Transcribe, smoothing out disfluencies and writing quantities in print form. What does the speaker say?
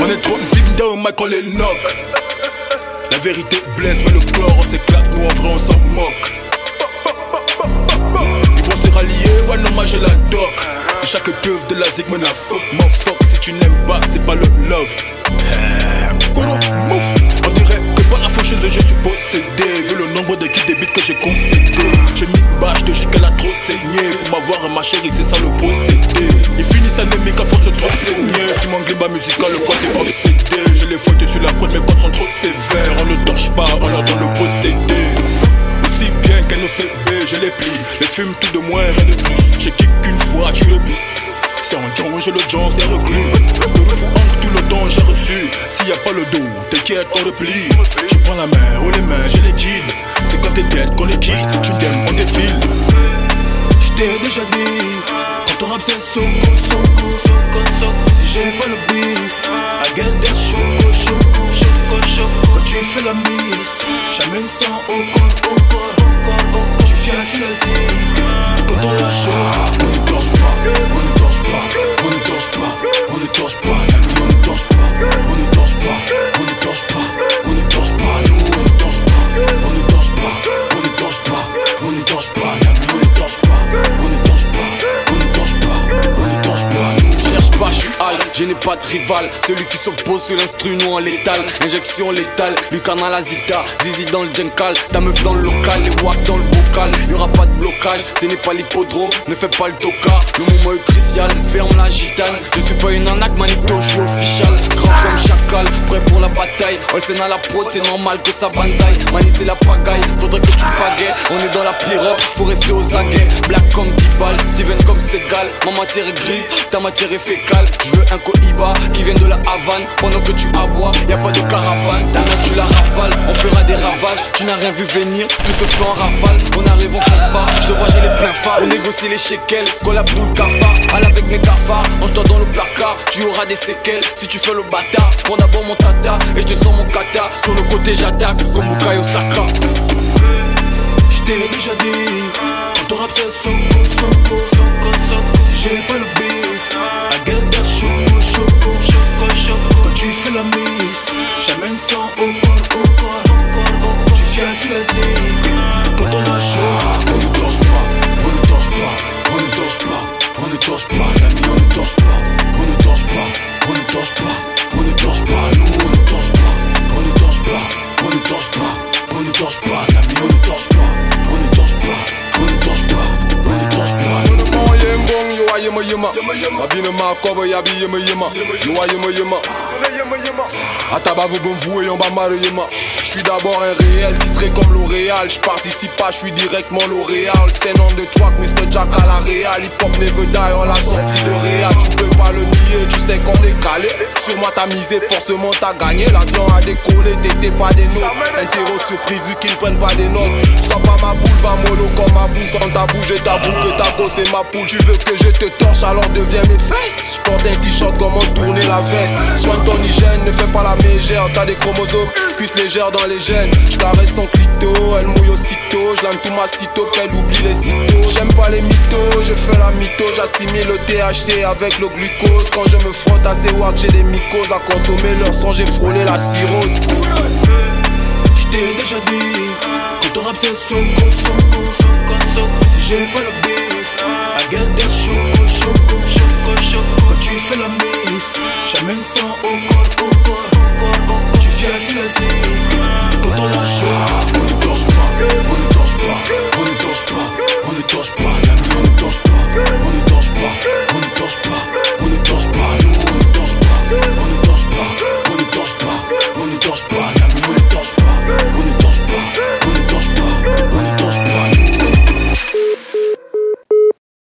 On est trop zip down, Mike, on les knock. La vérité blesse, mais le corps on s'éclate, nous en vrai on s'en moque. Ils vont se rallier, ouais non moi j'ai la doc. Chaque peuf de la zig me la fuck. M'en fuck, si tu n'aimes pas, c'est pas le love. On dirait que par la faucheuse je suis possédé. Vu le nombre de kills débites que j'ai concédé. J'ai mis une bâche de qu'elle a trop saigné. Pour m'avoir ma chérie c'est ça le procédé. Ils finissent anémiques à force de trop saigner. Sur mon glimba musical le pote est obsédé. Je les fouette sur la pointe, mes potes sont trop sévères. On ne torche pas, on leur donne le procédé. Aussi bien qu'un OCB, je les plie. Les fume tout de moins, rien de plus. J'ai kick une fois, tu le bis. C'est en John, je le Jones des reclus. De le fou entre tout le temps j'ai reçu. S'il y a pas le dos, t'inquiète, on replie. Je prends la main, ou les mains, je les guide. C'est quand t'es dead qu'on les quitte. Tu t'aimes, on défile. J't'ai déjà dit, quand ton rap c'est Soko, Soko. Si j'ai pas le beef, I get that choco, choco. Quand tu fais la miss, j'amène ça au corps, au corps. Tu viens sur la zig, quand on la choque. On ne torche pas, on ne torche pas, on ne torche pas, on ne torche pas, l'ami on ne torche pas, on ne torche pas, on ne torche pas, on ne torche pas, nous on ne torche pas, on ne torche pas, on ne torche pas, on ne torche pas, l'ami on ne torche pas, on ne torche pas, on ne torche pas, on ne torche pas, nous. Cherche pas, je suis hal, je n'ai pas de rival. Celui qui s'oppose sur l'instru, nous en létal. Injection létale, Lucana la Zita, Zizi dans le Jenkal, ta meuf dans le local, les wack dans le bocal. Y'aura pas de blocage, ce n'est pas l'hippodrome, ne fais pas le toka. Le mouvement est crucial, ferme la gitane. Je suis pas une arnaque, manito, je suis official. Grand comme chacal, prêt pour la bataille. Olsen à la prod, c'est normal que ça banzai. Mani c'est la pagaille, faudrait que tu pagaies. On est dans la pirogue, faut rester aux aguets. Black comme Dibal, Steven comme Segal. Ma matière est grise, ta matière est fécale. Je veux un Cohiba qui vient de la Havane. Pendant que tu aboies, y'a pas de caravane. Ta main tu la rafales, on fera des ravages. Tu n'as rien vu venir, tout se fait en rafale. On arrive en fanfare, je te vois j'ai les pleins phares. On négocie les shekels, collab d'où cafard. Al avec mes cafards, range-toi dans le placard. Tu auras des séquelles si tu fais le bâtard. Prends d'abord mon tata et je te sens mon kata. Sur le côté j'attaque comme Bukayo Saka. J't'ai déjà dit, quand ton rap c'est Soko, Soko. Si j'ai pas le beef, I get that choco, choco. Quand tu fais la miss, j'amène ça au corps, au corps. Tu viens sur la zig, quand on la choque. On ne torche pas, on ne torche pas, on ne torche pas, on ne torche pas, l'ami on ne torche pas, on ne torche pas, on ne torche pas, on ne torche pas, nous on ne torche pas, on ne torche pas, on ne torche pas, on ne torche pas, l'ami on ne torche pas, on ne torche pas, on ne torche pas, on ne torche pas. Yema yema, abine ma cover yabi yema yema, yoa yema yema. Ataba vous bon vous et on va mal yema. Je suis d'abord un réel, titré comme L'Oréal. Je participe pas, je suis directement L'Oréal. C'est nom de track, Mr. Jack à la Réal. Hip hop never die, on l'a sorti de Réal. Tu peux pas le nier, tu sais qu'on est calé. Sur moi t'as misé, forcément t'as gagné. L'avion a décollé, t'étais pas des nôtres. Interro surprise vu qu'ils prennent pas des notes. Sors pas ma boule, va mollo comme ma boule. Sans ta bouche, je t'avoue que ta peau c'est ma poule. Tu veux que je te torche, alors deviens mes fesses. Je porte un t-shirt, comment tourner la veste. Soigne ton hygiène, ne fais pas la mégère. T'as des chromosomes, cuisses légères dans les gènes. Je caresse son clito, elle mouille aussitôt. Je l'aime tout ma sitôt, qu'elle oublie les citos. J'aime pas les mythos, je fais la mytho. J'assimile le THC avec le glucose. Quand je me frotte à ces watts, j'ai des mycoses. À consommer leur sang, j'ai frôlé la cirrhose. J't'ai déjà dit, quand ton rap c'est Soko, Soko. Si j'ai pas le